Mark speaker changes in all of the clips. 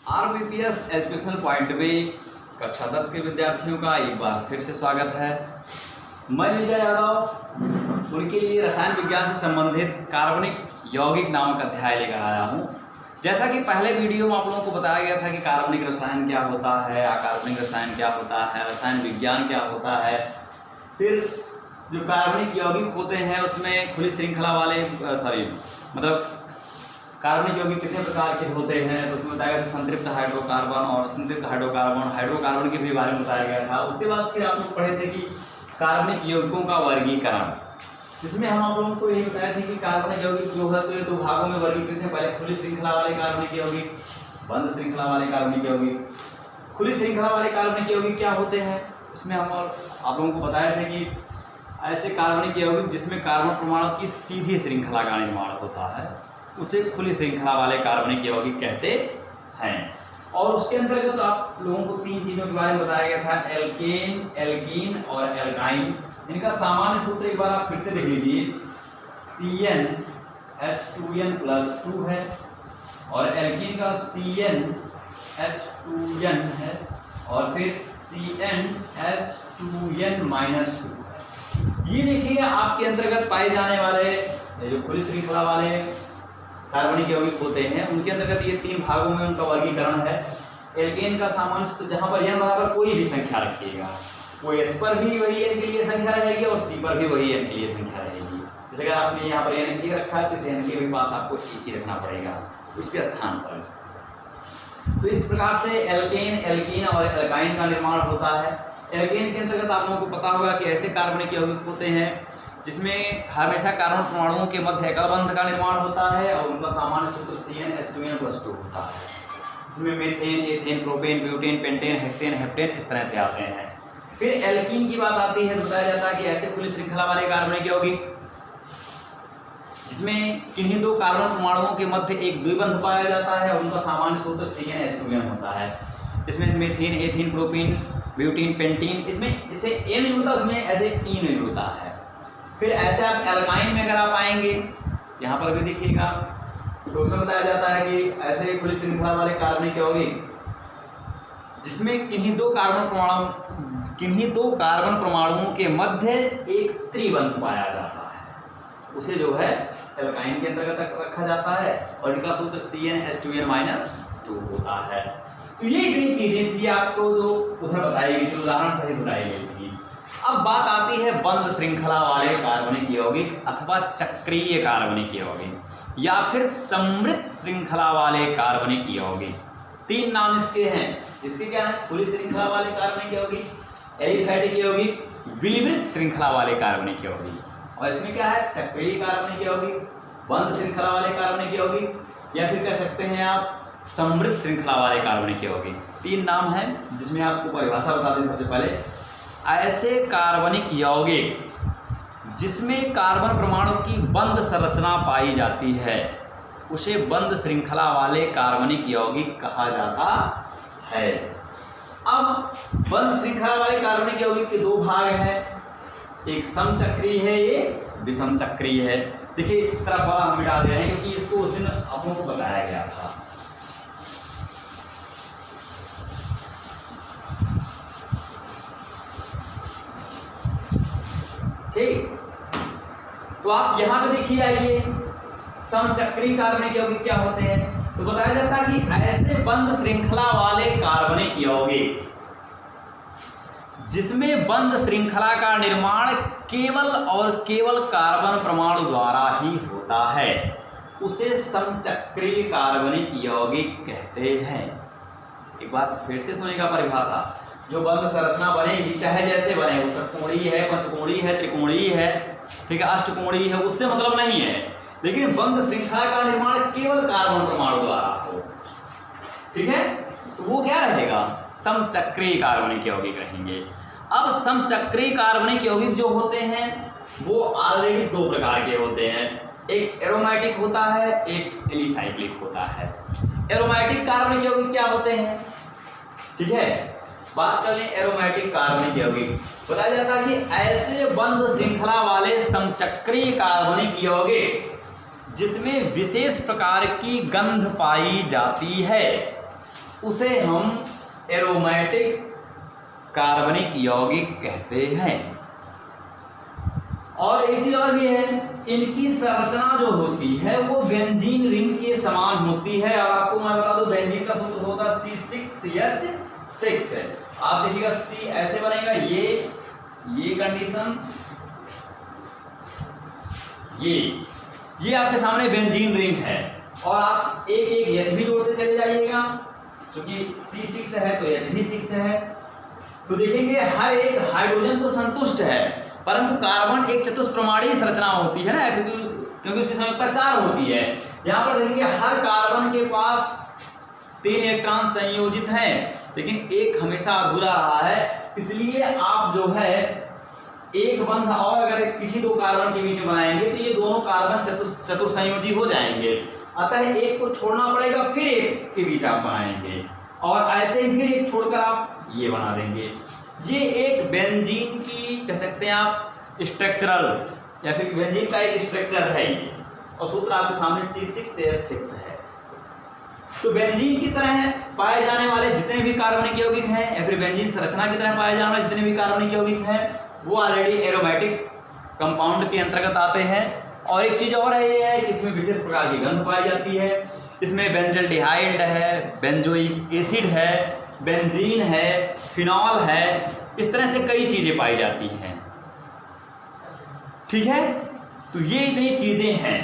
Speaker 1: आरबीपीएस educational point में कक्षा 10 के विद्यार्थियों का एक बार फिर से स्वागत है। मैं विजय यादव उनके लिए रसायन विज्ञान से संबंधित कार्बनिक यौगिक नामक अध्याय लेकर आया हूँ। जैसा कि पहले वीडियो में आप लोगों को बताया गया था कि कार्बनिक रसायन क्या होता है, अकार्बनिक रसायन क्या होता है, रसायन विज्ञान क्या होता है। फिर जो कार्बनिक यौगिक होते हैं उसमें खुली श्रृंखला वाले कार्बनिक यौगिक कितने प्रकार के होते हैं, तो उसमें बताया गया था संतृप्त हाइड्रोकार्बन और संतृप्त हाइड्रोकार्बन के भी बारे में बताया गया था। उसके बाद फिर आप लोग पढ़े थे कि कार्बनिक यौगिकों का वर्गीकरण, जिसमें हम आप लोगों को यही बताया था कि कार्बनिक यौगिक जो है तो ये दो भागों में वर्गीकृत है। पहले खुली श्रृंखला वाले कार्बनिक यौगिक, बंद श्रृंखला वाले कार्बनिक यौगिक। खुली श्रृंखला वाले कार्बनिक यौगिक क्या होते हैं, उसमें हम आप लोगों को बताया था कि ऐसे कार्बनिक यौगिक जिसमें कार्बन परमाणु की सीधी श्रृंखला का निर्माण होता है उसे खुली श्रृंखला वाले कार्बनिक यौगिक कहते हैं। और उसके अंतर्गत तो आप लोगों को तीन चीजों के बारे में बताया गया था, एल्केन, एल्कीन और एल्काइन। इनका सामान्य सूत्र एक बार आप फिर से देख लीजिए, CnH2n+2 है और एल्कीन का CnH2n है और फिर CnH2n-2 है। ये देखिए आपके अंतर्गत पाए जाने वाले जो खुली श्रृंखला वाले कार्बनिक यौगिक होते हैं उनके अंतर्गत ये तीन भागों में उनका वर्गीकरण है। एल्केन का सामान्य सूत्र जहाँ पर n बराबर कोई भी संख्या रखिएगा, कोई H पर भी वही n के लिए संख्या रहेगी और C पर भी वही n के लिए संख्या रहेगी। जैसे अगर आपने यहाँ पर n एक रखा है तो इस n के भी पास आपको एक ही रखना पड़ेगा उसके स्थान पर। तो इस प्रकार से एल्केन, एल्कीन और एल्काइन का निर्माण होता है। एल्केन के अंतर्गत आप लोगों को पता होगा कि ऐसे कार्बनिक यौगिक होते हैं जिसमें हमेशा कार्बन परमाणुओं के मध्य एकल बंध का निर्माण होता है और उनका सामान्य सूत्र CnH2n+2 होता है। इसमें methane, ethane, propane, butane, pentane, hexane, heptane इस तरह से आते हैं। फिर एल्कीन की बात आती है तो बताया जाता है कि ऐसे खुली श्रृंखला वाले कार्बनिक यौगिक जिसमें किन्हीं दो कार्बन परमाणुओं के मध्य एक द्विबंध पाया जाता है और उनका सामान्य सूत्र CnH2n होता है। इसमें methane, ethane, propane, butane, pentane, इसमें जैसे n नहीं होता उसमें ऐसे e नहीं होता है। फिर ऐसे आप एल्काइन में अगर आप आएंगे, यहाँ पर भी देखिएगा तो उसमें बताया जाता है कि ऐसे खुली श्रृंखला वाले कार्बनिक यौगिक जिसमें किन्हीं दो कार्बन परमाणुओं के मध्य एक त्रिबंध पाया जाता है उसे जो है एल्काइन के अंतर्गत रखा जाता है और इनका सूत्र CnH2n-2 होता है। तो ये इतनी चीजें थी आपको जो उधर बताई गई थी, उदाहरण सहित बताई गई थी। अब बात आती है बंद श्रृंखला वाले कार्बनिक यौगिक अथवा चक्रीय कार्बनिक यौगिक या फिर समृद्ध श्रृंखला वाले कार्बनिक यौगिक। तीन नाम इसके हैं। इसके क्या है, खुली श्रृंखला वाले कार्बनिक यौगिक, एलिफैटिक यौगिक, विवृत श्रृंखला वाले कार्बनिक यौगिक। और इसमें क्या है, चक्रीय कार्बनिक यौगिक, बंद श्रृंखला वाले कार्बनिक यौगिक या फिर कह सकते हैं आप समृद्ध श्रृंखला वाले कार्बनिक यौगिक। तीन नाम है जिसमें आपको परिभाषा बता दें। सबसे पहले ऐसे कार्बनिक यौगिक जिसमें कार्बन परमाणु की बंद संरचना पाई जाती है उसे बंद श्रृंखला वाले कार्बनिक यौगिक कहा जाता है। अब बंद श्रृंखला वाले कार्बनिक यौगिक के दो भाग हैं, एक समचक्रीय है, ये विषम चक्रीय है। देखिए इस तरफ वाला हम मिटा दे रहे हैं क्योंकि इसको उस दिन आप लोगों को बताया गया था। ठीक, तो आप यहां पे देखिए, आइए समचक्रीय कार्बनिक यौगिक क्या होते हैं। तो बताया जाता है कि ऐसे बंद श्रृंखला वाले कार्बनिक यौगिक जिसमें बंद श्रृंखला का निर्माण केवल और केवल कार्बन परमाणु द्वारा ही होता है उसे समचक्रीय कार्बनिक यौगिक कहते हैं। एक बार फिर से सुनिएगा परिभाषा। जो बंद संरचना बनेगी चाहे जैसे बने, वो षटकोणीय है, पंचकोणीय है, त्रिकोणीय है, ठीक है, अष्टकोणीय है, उससे मतलब नहीं है, लेकिन बंद श्रृंखला का निर्माण केवल कार्बन परमाणु द्वारा हो, ठीक है, तो वो क्या रहेगा, समचक्रीय कार्बनिक यौगिक रहेंगे। अब समचक्रीय कार्बनिक यौगिक जो होते हैं वो ऑलरेडी दो प्रकार के होते हैं, एक एरोमेटिक होता है, एक एलिसाइक्लिक होता है। एरोमेटिक कार्बनिक यौगिक क्या होते हैं, ठीक है, बात कर लें एरोमेटिक कार्बनिक यौगिक। बताया जाता है कि ऐसे बंद श्रृंखला वाले समचक्रीय कार्बनिक यौगिक जिसमें विशेष प्रकार की गंध पाई जाती है उसे हम एरोमेटिक कार्बनिक यौगिक कहते हैं। और एक चीज और भी है, इनकी संरचना जो होती है वो बेंजीन रिंग के समान होती है। और आपको मैं बता दूं, बेंजीन का सूत्र होता है C6H6 है। आप देखिएगा C ऐसे बनेगा, ये कंडीशन, ये आपके सामने बेंजीन रिंग है। और आप एक एक H भी जोड़ते चले जाइएगा, क्योंकि C6 है तो H भी 6 है। तो देखेंगे हर एक हाइड्रोजन तो संतुष्ट है, परंतु कार्बन एक चतुष्प्रमाणीय संरचना होती है ना, क्योंकि उसकी संयुक्ता 4 होती है। यहाँ पर देखेंगे हर कार्बन के पास 3 इलेक्ट्रॉन संयोजित हैं, लेकिन एक हमेशा अधूरा रहा है। इसलिए आप जो है एक बंध और अगर किसी 2 कार्बन के बीच में बनाएंगे तो ये दोनों कार्बन चतुर्संयोजी हो जाएंगे। अतः एक को छोड़ना पड़ेगा, फिर एक के बीच आप बनाएंगे, और ऐसे ही फिर एक छोड़कर आप ये बना देंगे। ये एक बेंजीन की कह सकते हैं आप स्ट्रक्चरल, या फिर बेंजीन का एक स्ट्रक्चर है ये। और सूत्र आपके सामने C6H6 है। तो बेंजीन की तरह पाए जाने वाले जितने भी कार्बनिक यौगिक हैं, या फिर बेंजीन संरचना की तरह पाए जाने वाले जितने भी कार्बनिक यौगिक हैं, वो ऑलरेडी एरोमेटिक कंपाउंड के अंतर्गत आते हैं। और एक चीज और है, ये है कि इसमें विशेष प्रकार की गंध पाई जाती है। इसमें बेंजल्डिहाइड है, बेंजोइक एसिड है, बेंजीन है, फिनॉल है, इस तरह से कई चीजें पाई जाती हैं। ठीक है, तो ये इतनी चीजें हैं।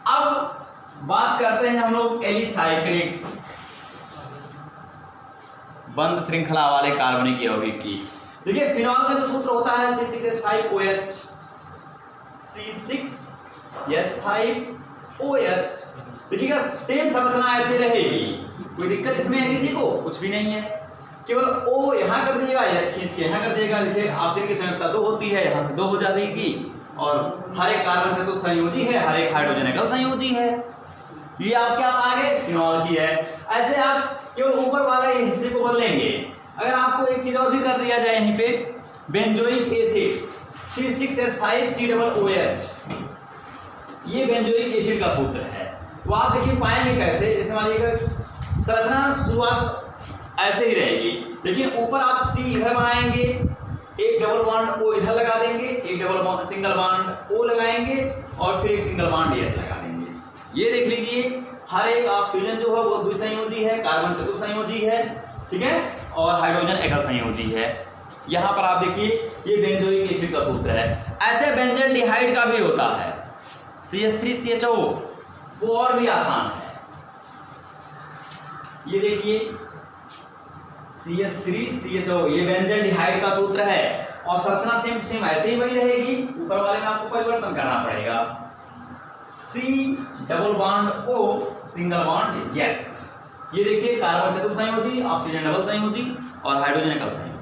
Speaker 1: अब बात करते हैं हम लोग एलिसाइक्लिक बंद श्रृंखला वाले कार्बनिक यौगिक की। देखिए फिनॉल का जो सूत्र होता है C6H5OH, C6H5OH। देखिएगा सेम संरचना ऐसे रहेगी, कोई दिक्कत इसमें है किसी को? कुछ भी नहीं है। केवल O यहाँ कर दिएगा, H खींच के यहाँ कर दिएगा। देखिए ऑक्सीजन की संयुक्ता 2 होती है, यहाँ से 2 हो जाएगी, और हर एक कार्बन चतुर्संयोजी है, हर एक हाइड्रोजन एकल संयोजी है। ये आप क्या पाएंगे? फिनॉल की है। ऐसे आप केवल ऊपर वाले हिस्से को बदलेंगे। अगर आपको एक चीज और भी कर दिया जाए यहीं पे, बेंजोइक एसिड C6H5COOH, ये बेंजोइक एसिड का सूत्र है। तो आप देखिए पाएंगे कैसे, जैसे मान लीजिए संरचना शुरुआत ऐसे ही रहेगी, लेकिन ऊपर आप C इधर बनाएंगे, एक डबल बॉन्ड O इधर लगा देंगे, एक double bond single bond O लगाएंगे, और फिर एक सिंगल बॉन्ड S लगा देंगे। ये देख लीजिए हर एक ऑक्सीजन जो है वो द्विसंयोजी है, कार्बन चतुर्संयोजी है, ठीक है, और हाइड्रोजन एकल संयोजी है। यहाँ पर आप देखिए ये बेंजोइक एसिड का सूत्र है। ऐसे बेंजल्डिहाइड का भी होता है CH3CHO, वो और भी आसान है। ये देखिए CH3CHO, ये बेंजल्डिहाइड का सूत्र है, और संरचना सेम ऐसे ही वही रहेगी। ऊपर वाले में आपको परिवर्तन करना पड़ेगा। C double bond O single bond H। ये देखिए कार्बन चतुर्संयोजी, ऑक्सीजन डबल संयोजी, और हाइड्रोजन एकल संयोजी।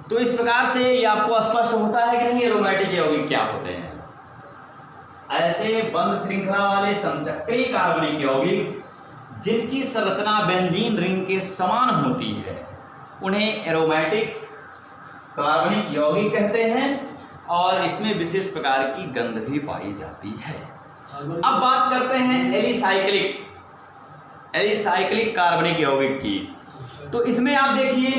Speaker 1: तो इस प्रकार से ये आपको स्पष्ट होता है कि नहीं एरोमेटिक यौगिक क्या होते हैं। ऐसे बंद श्रृंखला वाले समचक्रीय कार्बनिक यौगिक जिनकी संरचना बेंजीन रिंग के समान होती है, उन्हें एरोमेटिक कार्बनिक यौगिक कहते हैं, और इसमें विशेष प्रकार की गंध भी पाई जाती है। अब बात करते हैं एलिसाइक्लिक कार्बनिक यौगिक की। तो इसमें आप देखिए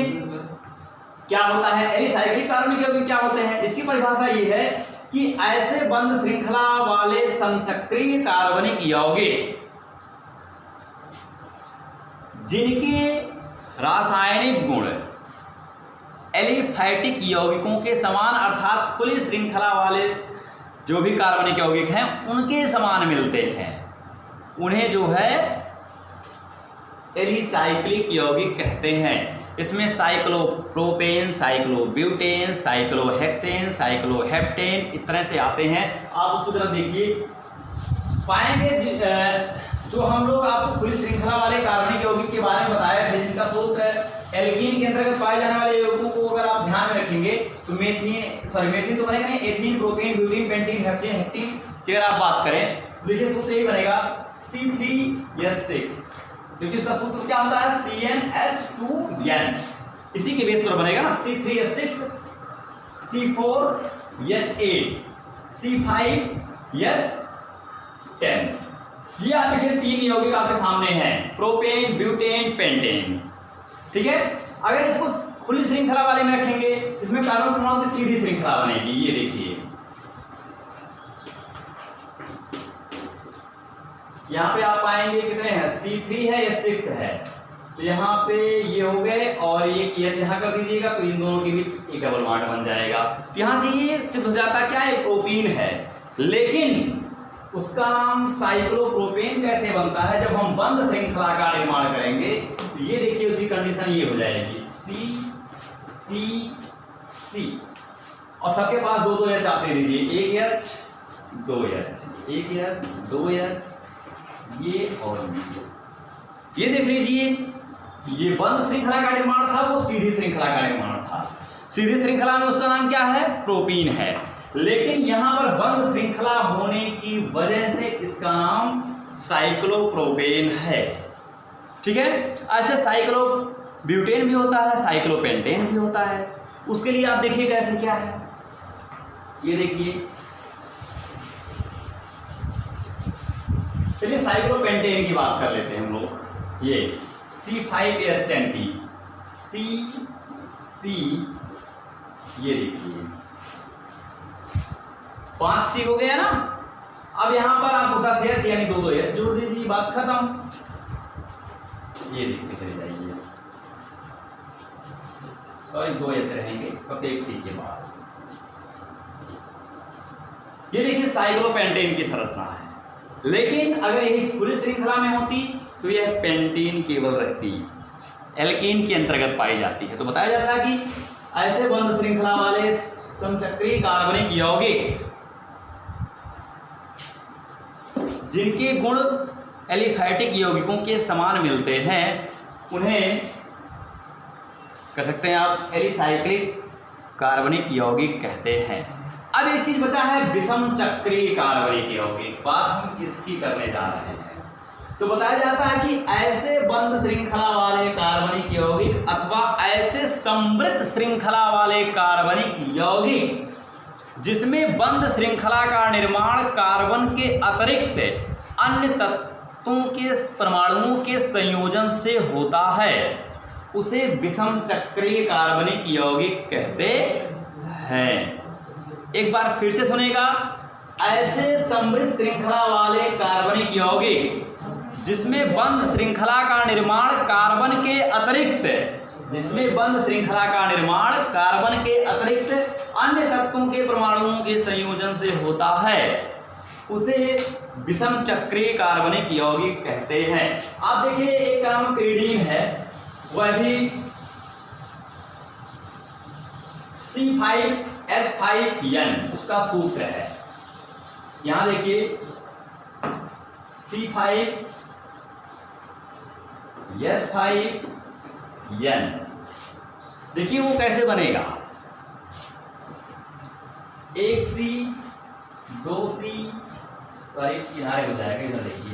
Speaker 1: क्या होता है, एलिसाइक्लिक कार्बनिक यौगिक क्या होते हैं। इसकी परिभाषा ये है कि ऐसे बंद श्रृंखला वाले समचक्रीय कार्बनिक यौगिक जिनके रासायनिक गुण एलिफैटिक यौगिकों के समान, अर्थात खुली श्रृंखला वाले जो भी कार्बनिक यौगिक हैं उनके समान मिलते हैं, उन्हें जो है एलिसाइक्लिक यौगिक कहते हैं। इसमें साइक्लोप्रोपेन, साइक्लोब्यूटेन, साइक्लोहेक्सेन, साइक्लोहेप्टेन इस तरह से आते हैं। आप उसको जरा देखिए, पाएंगे जो हम लोग आपको खुली श्रृंखला वाले कार्बनिक यौगिक के बारे में बताया है, जिनका सूत्र एल्कीन के अंतर्गत पाए जाने वाले यौगिकों को अगर आप ध्यान में रखेंगे तो मेथिन तो बनेगा नहीं, ethene, propane, butene, pentene, heptane, hexene की अगर आप बात करें तो देखिए सूत्र यही बनेगा C3H6, क्योंकि उसका सूत्र क्या होता है CnH2n, इसी के बेस पर बनेगा ना C3H6, C4H8, C5H10। ये आप देखिए 3 यौगिक आपके सामने हैं, प्रोपेन, ब्यूटेन, पेंटेन। ठीक है, अगर इसको खुली श्रृंखला वाले में रखेंगे, इसमें कार्बन परमाणु की सीधी श्रृंखला बनेगी। ये देखिए यहाँ पे आप पाएंगे कितने हैं, C3 है या 6 है, तो यहाँ पे ये हो गए और ये KH यहाँ कर दीजिएगा, तो इन दोनों के बीच एक डबल बॉन्ड बन जाएगा। तो यहाँ से ये सिद्ध हो जाता क्या है, प्रोपीन है। लेकिन उसका नाम साइक्लोप्रोपेन कैसे बनता है, जब हम बंद श्रृंखला का निर्माण करेंगे। तो ये देखिए उसकी कंडीशन ये हो जाएगी C और सबके पास 2 H आप दे दीजिए, 1 H 2 H, 1 H 2 H, ये और ये देख लीजिए, ये बंद श्रृंखला का निर्माण था, वो सीधी श्रृंखला का निर्माण था। सीधी श्रृंखला में उसका नाम क्या है, प्रोपीन है। लेकिन यहां पर बंद श्रृंखला होने की वजह से इसका नाम साइक्लोप्रोपेन है। ठीक है, ऐसे साइक्लोब्यूटेन भी होता है, साइक्लोपेंटेन भी होता है। उसके लिए आप देखिए कैसे क्या है, ये देखिए, चलिए साइक्लोपेंटेन की बात कर लेते हैं हम लोग। ये C5H10P, C, ये देखिए 5C हो गया ना। अब यहां पर आपको 10H यानी 2 H जोड़ दीजिए, बात खत्म। ये देखते चले जाइए, सॉरी 2 H रहेंगे प्रत्येक C के पास। ये देखिए साइक्लोपेंटेन की संरचना है। लेकिन अगर यही खुली श्रृंखला में होती तो यह पेंटीन केवल रहती, एल्कीन के अंतर्गत पाई जाती है। तो बताया जाता है कि ऐसे बंद श्रृंखला वाले समचक्रीय कार्बनिक यौगिक जिनके गुण एलिफैटिक यौगिकों के समान मिलते हैं, उन्हें कह सकते हैं आप एलिसाइक्लिक कार्बनिक यौगिक कहते हैं। अब एक चीज बचा है विषम चक्रीय कार्बनिक यौगिक, बात हम इसकी करने जा रहे हैं। तो बताया जाता है कि ऐसे बंद श्रृंखला वाले कार्बनिक यौगिक अथवा ऐसे समृद्ध श्रृंखला वाले कार्बनिक यौगिक जिसमें बंद श्रृंखला का निर्माण कार्बन के अतिरिक्त अन्य तत्वों के परमाणुओं के संयोजन से होता है, उसे विषम चक्रीय कार्बनिक यौगिक कहते हैं। एक बार फिर से सुनेगा, ऐसे समृद्ध श्रृंखला वाले कार्बनिक यौगिक जिसमें बंद श्रृंखला का निर्माण कार्बन के अतिरिक्त, जिसमें बंद श्रृंखला का निर्माण कार्बन के अतिरिक्त अन्य तत्वों के परमाणुओं के संयोजन से होता है, उसे विषम चक्रीय कार्बनिक यौगिक कहते हैं। आप देखिए एक का नाम pyridine है, वह भी C5H5N उसका सूत्र है। यहां देखिए C5H5N, देखिए वो कैसे बनेगा, 1C 2C, सॉरी इधर हो जाएगा, इधर देखिए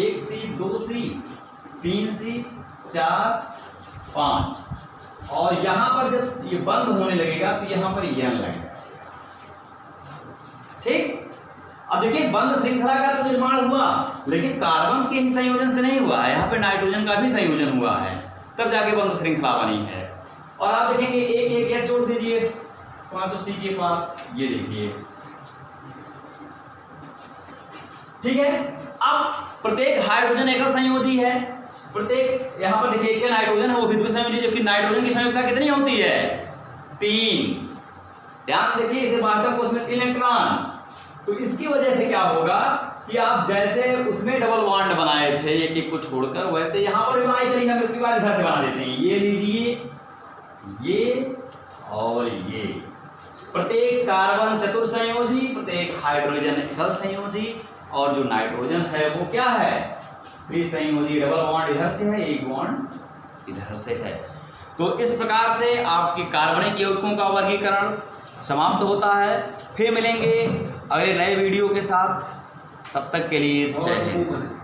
Speaker 1: 1C 2C 3C 4 5, और यहां पर जब ये बंद होने लगेगा तो यहां पर N लग जाएगा। ठीक, अब देखिए बंद श्रृंखला का तो निर्माण हुआ, लेकिन कार्बन के ही संयोजन से नहीं हुआ है, यहाँ पे नाइट्रोजन का भी संयोजन हुआ है, तब जाके बंद श्रृंखला बनी है। और आप देखेंगे एक H जोड़ दीजिए 5C के पास, ये देखिए। ठीक है, अब प्रत्येक हाइड्रोजन एकल संयोजी है, प्रत्येक यहाँ पर देखिए एक नाइट्रोजन है वो भी द्विसंयोजी, जबकि नाइट्रोजन की संयोजकता कितनी होती है, 3। ध्यान देखिए, इसे बाहर को उसमें 3 इलेक्ट्रॉन। तो इसकी वजह से क्या होगा कि आप जैसे उसमें डबल बॉन्ड बनाए थे एक एक को छोड़कर, वैसे यहाँ पर भी बनाई चलिए, हम इसके बाद इधर बना देते हैं। ये लीजिए, ये और ये, प्रत्येक कार्बन चतुर्संयोजी, प्रत्येक हाइड्रोजन एकल संयोजी, और जो नाइट्रोजन है वो क्या है, त्रिसंयोजी। डबल बॉन्ड इधर से है, एक बॉन्ड इधर से है। तो इस प्रकार से आपके कार्बनिक यौगिकों का वर्गीकरण समाप्त होता है। फिर मिलेंगे अगले नए वीडियो के साथ, तब तक के लिए जय हिंद।